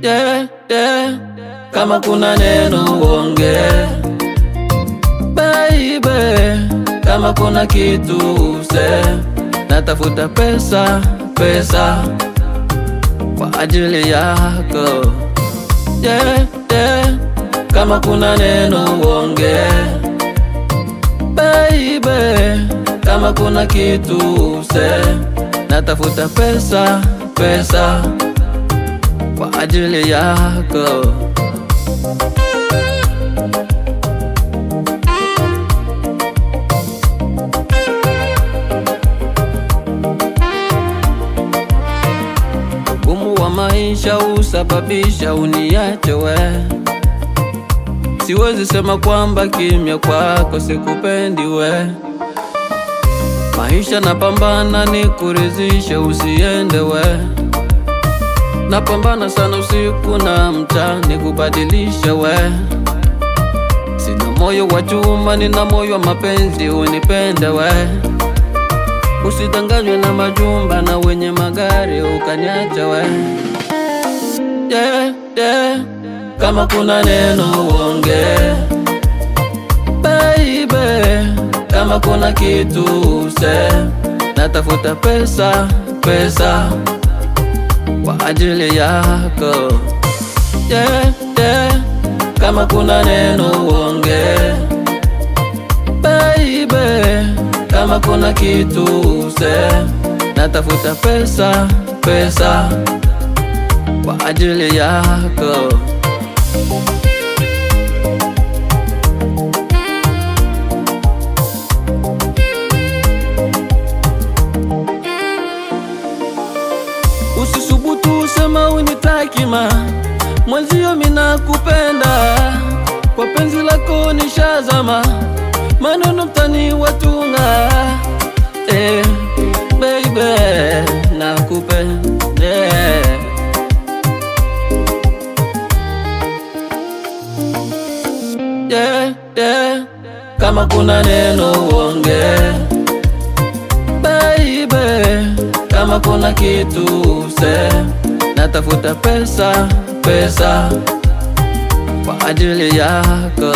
yeah, yeah. Kama kuna neno uongee baby, kama kuna kitu use. Natafuta pesa, pesa kwa ajili yako, yeah, yeah. Kama kuna neno uongee baby, kama kuna kitu use. Natafuta pesa, pesa kwa ajili yako. Ugumu wa maisha usababisha uniache we. Siwezi sema kwamba kimya kwako sikupendi we. Maisha napambana nikuridhishe, usiende we. Napambana sana usiku na mchana nikubadilisha we. Sina moyo wa chuma, nina moyo wa mapenzi, unipende we. Usidanganywe na majumba na wenye magari ukaniacha we, yeah, yeah. Kama kuna neno uongee baby, kama kuna kitu use. Natafuta pesa, pesa kwa ajili yako, yeah, yeah. Kama kuna neno uongee baby, kama kuna kitu use. Natafuta pesa, pesa kwa ajili yako. Usisubutu usema unitaki ma mwenzio, mina kupenda kwa penzi lako nishazama. Maneno mtani watunga, baby nakupenda, yeah, yeah. Kama kuna neno uongee baby, kama kuna kitu use. Natafuta pesa, pesa kwa ajili yako.